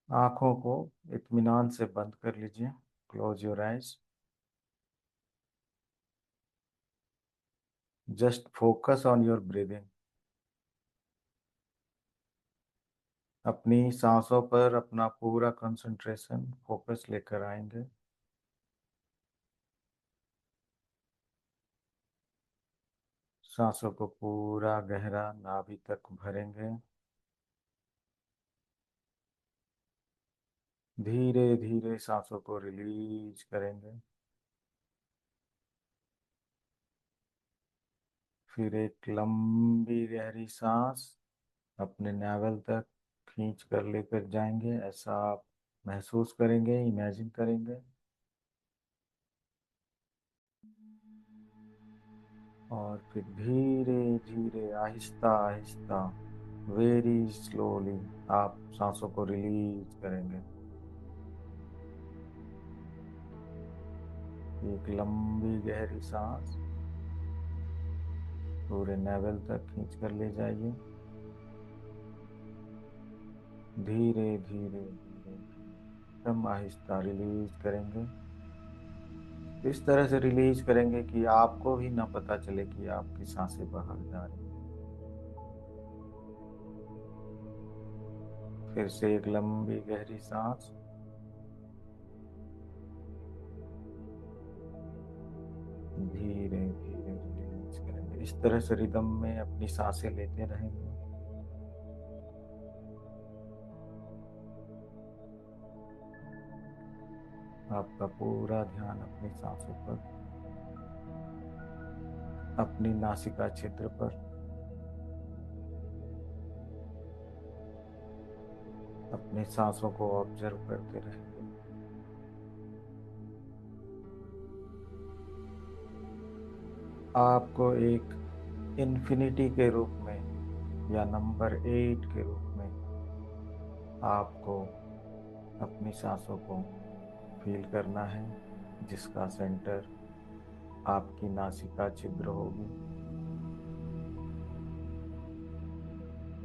आंखों को इत्मीनान से बंद कर लीजिए। Close your eyes. Just focus on your breathing. अपनी सांसों पर अपना पूरा कंसंट्रेशन फोकस लेकर आएंगे। सांसों को पूरा गहरा नाभि तक भरेंगे। धीरे धीरे सांसों को रिलीज करेंगे। फिर एक लंबी गहरी सांस अपने नाभि तक खींच कर लेकर जाएंगे। ऐसा आप महसूस करेंगे, इमेजिन करेंगे। और फिर धीरे धीरे आहिस्ता आहिस्ता वेरी स्लोली आप सांसों को रिलीज करेंगे। एक लंबी गहरी सांस पूरे नाभि तक खींच कर ले जाइए। धीरे धीरे धीरे एकदम आहिस्ता रिलीज करेंगे। इस तरह से रिलीज करेंगे कि आपको भी ना पता चले कि आपकी सांसें बाहर जा रही हैं। फिर से एक लंबी गहरी सांस। धीरे धीरे रिलीज करेंगे। इस तरह से रिदम में अपनी सांसें लेते रहेंगे। आपका पूरा ध्यान अपनी सांसों पर, अपनी नासिका छिद्र पर, अपनी सांसों को ऑब्जर्व करते रहेंगे। आपको एक इन्फिनिटी के रूप में या नंबर 8 के रूप में आपको अपनी सांसों को फील करना है, जिसका सेंटर आपकी नासिका छिद्र होगी।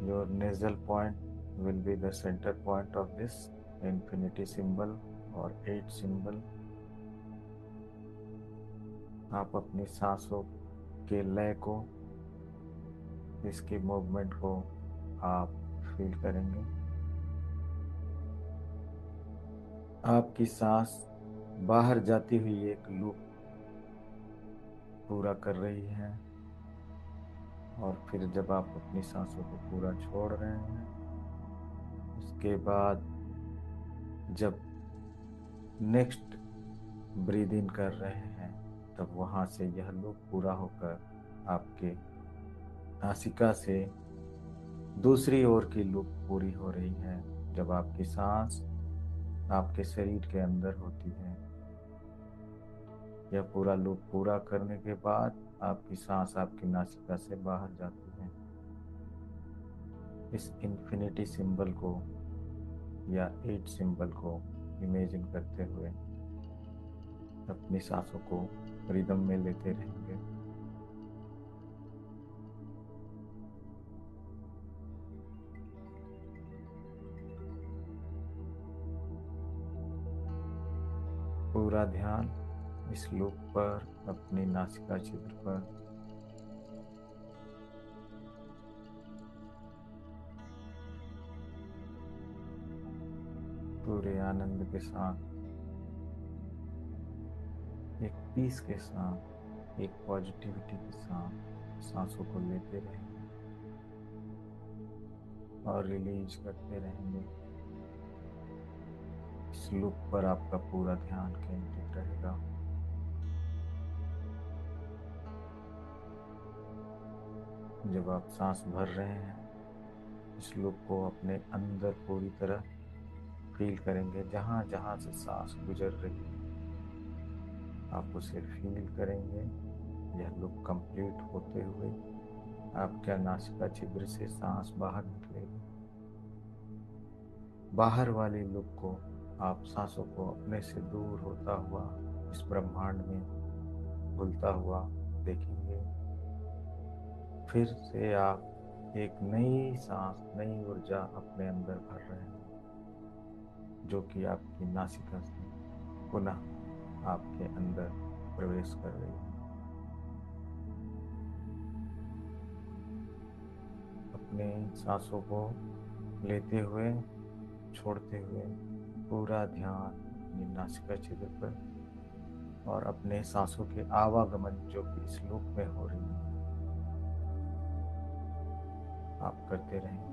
Your nasal point will be the center point of this infinity symbol और 8 symbol। आप अपनी सांसों के लय को, इसकी मूवमेंट को आप फील करेंगे। आपकी सांस बाहर जाती हुई एक लूप पूरा कर रही है। और फिर जब आप अपनी सांसों को पूरा छोड़ रहे हैं, उसके बाद जब नेक्स्ट ब्रीद इन कर रहे हैं, तब वहाँ से यह लूप पूरा होकर आपके नासिका से दूसरी ओर की लूप पूरी हो रही है। जब आपकी सांस आपके शरीर के अंदर होती है, यह पूरा लूप पूरा करने के बाद आपकी सांस आपकी नासिका से बाहर जाती है। इस इन्फिनिटी सिंबल को या 8 सिंबल को इमेजिन करते हुए अपनी सांसों को रिदम में लेते रहेंगे। पूरा ध्यान इस लूप पर, अपनी नासिका छिद्र पर। पूरे आनंद के साथ, एक पीस के साथ, एक पॉजिटिविटी के साथ सांसों को लेते रहेंगे और रिलीज करते रहेंगे। इस लूप पर आपका पूरा ध्यान केंद्रित रहेगा। जब आप सांस भर रहे हैं, इस लूप को अपने अंदर पूरी तरह फील करेंगे। जहाँ जहाँ से सांस गुजर रही है, आप उसे फील करेंगे। यह लूप कंप्लीट होते हुए आपके नासिका छिद्र से सांस बाहर निकलेगी। बाहर वाली लूप को आप सांसों को अपने से दूर होता हुआ इस ब्रह्मांड में घुलता हुआ देखेंगे। फिर से आप एक नई सांस, नई ऊर्जा अपने अंदर भर रहे हैं। जो कि आपकी नासिका से पुनः आपके अंदर प्रवेश कर रही है। अपने सांसों को लेते हुए छोड़ते हुए पूरा ध्यान अपनी नासिका छिद्र पर और अपने सांसों के आवागमन जो कि इस लूप में हो रही है आप करते रहेंगे।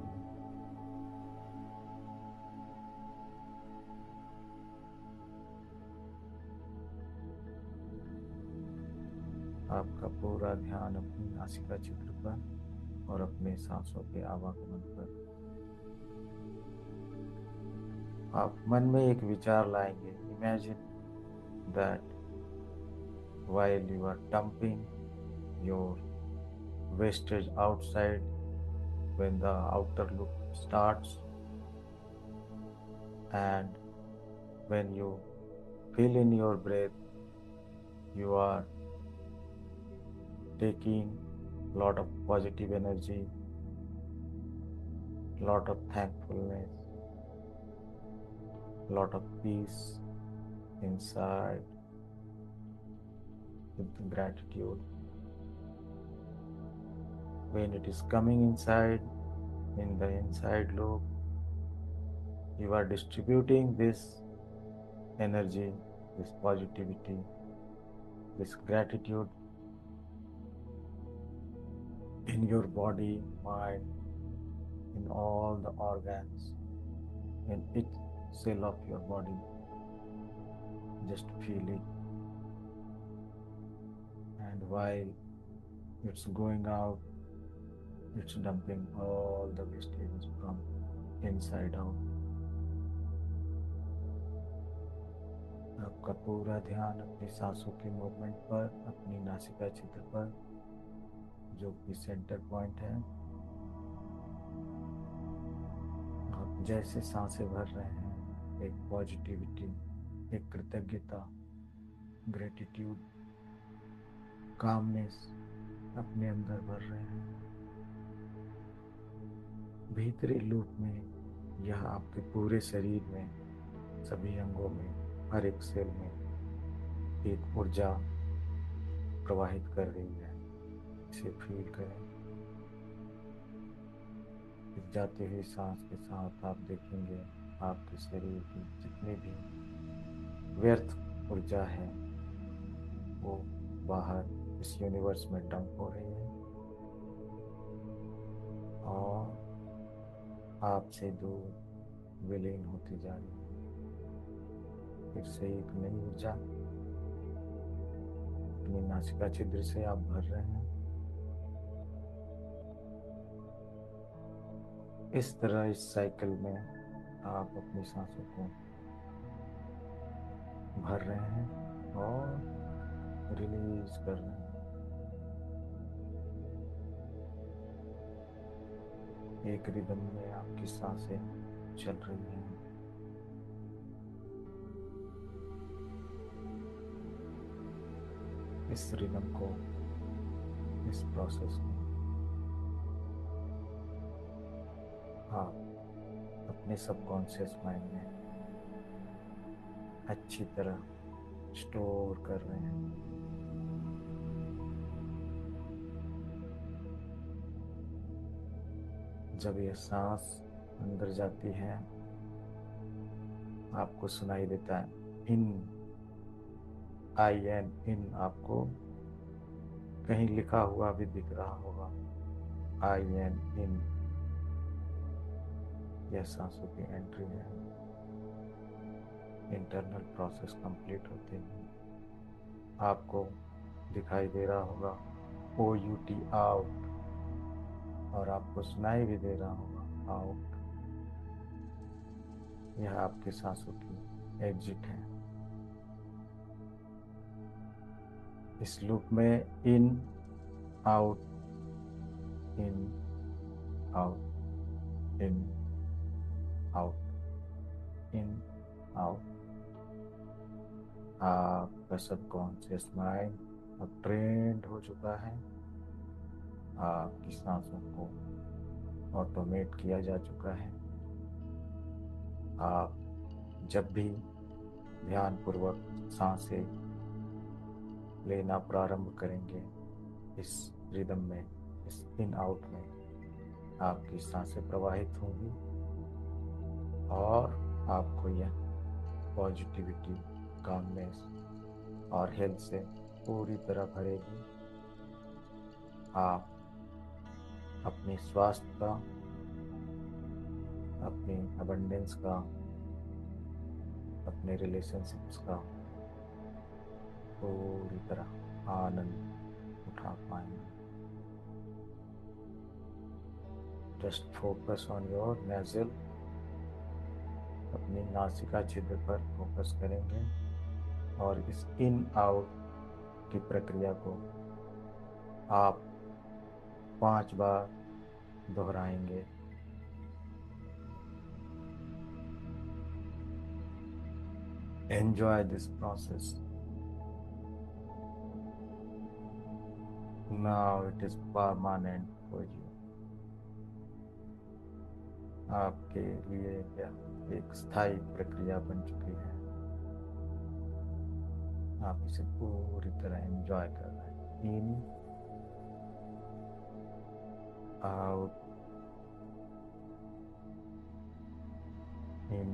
आपका पूरा ध्यान अपनी नासिका छिद्र पर और अपने सांसों के आवागमन पर। आप मन में एक विचार लाएंगे। Imagine that while you are dumping your wastage outside, when the outer loop starts and when you feel in your breath, you are taking lot of positive energy, lot of thankfulness, lot of peace inside with gratitude. When it is coming inside, in the inside loop, you are distributing this energy, this positivity, this gratitude in your body, mind, in all the organs, in each cell of your body. Just feel it. And while it's going out, it's dumping all the wastage from inside out. आपका पूरा ध्यान अपनी सांसों के movement पर, अपनी नासिका छिद्र पर जो कि सेंटर पॉइंट है। आप जैसे सांसें भर रहे हैं, एक पॉजिटिविटी, एक कृतज्ञता, ग्रेटिट्यूड, कामनेस अपने अंदर भर रहे हैं। भीतरी लूप में यह आपके पूरे शरीर में, सभी अंगों में, हर एक सेल में एक ऊर्जा प्रवाहित कर रही है। इसे फील करें। इस जाती हुई सांस के साथ आप देखेंगे आपके शरीर की जितनी भी व्यर्थ ऊर्जा है वो बाहर इस यूनिवर्स में डंप हो रही है और आपसे दूर विलीन होती जा रही है। फिर से एक नई ऊर्जा अपनी नासिका छिद्र से आप भर रहे हैं। इस तरह इस साइकिल में आप अपनी सांसों को भर रहे हैं और रिलीज कर रहे हैं। एक रिदम में आपकी सांसें चल रही हैं। इस रिदम को, इस प्रोसेस को आप अपने सबकॉन्शियस माइंड में अच्छी तरह स्टोर कर रहे हैं। जब यह सांस अंदर जाती है आपको सुनाई देता है इन, IN, इन आपको कहीं लिखा हुआ भी दिख रहा होगा। IN, इन, यह सांसों की एंट्री है। इंटरनल प्रोसेस कंप्लीट होते ही आपको दिखाई दे रहा होगा OUT, आउट, और आपको सुनाई भी दे रहा होगा आउट। यह आपके सांसों की एग्जिट है। इस लूप में इन, आउट, इन, आउट, इन, आउट, इन, आउट। आपका सबकॉन्शियस माइंड अब ट्रेंड हो चुका है। आपकी सांसों को ऑटोमेट किया जा चुका है। आप जब भी ध्यानपूर्वक सांसें लेना प्रारंभ करेंगे, इस रिदम में, इस इन आउट में आपकी सांसें प्रवाहित होंगी और आपको यह पॉजिटिविटी, कामनेस और हेल्थ से पूरी तरह भरेगी। आप अपने स्वास्थ्य का, अपनी अबंडेंस का, अपने रिलेशनशिप्स का पूरी तरह आनंद उठा पाएंगे। Just focus on your nasal, अपनी नासिका छिद्र पर फोकस करेंगे और इस इन आउट की प्रक्रिया को आप 5 बार दोहराएंगे। Enjoy this process. Now it is permanent for you. आपके लिए यह एक स्थायी प्रक्रिया बन चुकी है। आप इसे पूरी तरह एंजॉय कर रहे हैं। इन, आउट, इन,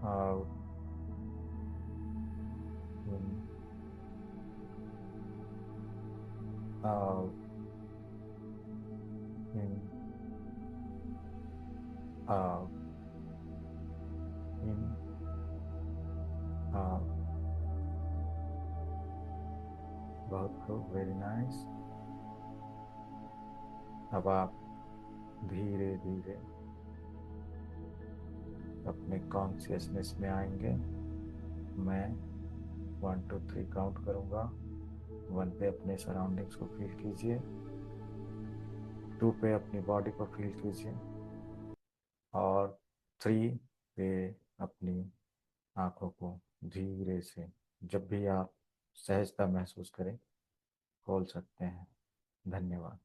आउट, इन, आउट, इन, आउट, इन, आउट। बहुत खूब, वेरी नाइस। अब आप धीरे धीरे अपने कॉन्शियसनेस में आएंगे। मैं 1 2 3 काउंट करूँगा। 1 पे अपने सराउंडिंग्स को फील कीजिए, 2 पे अपनी बॉडी को फील कीजिए और 3 पे अपनी आंखों को धीरे से, जब भी आप सहजता महसूस करें, खोल सकते हैं। धन्यवाद।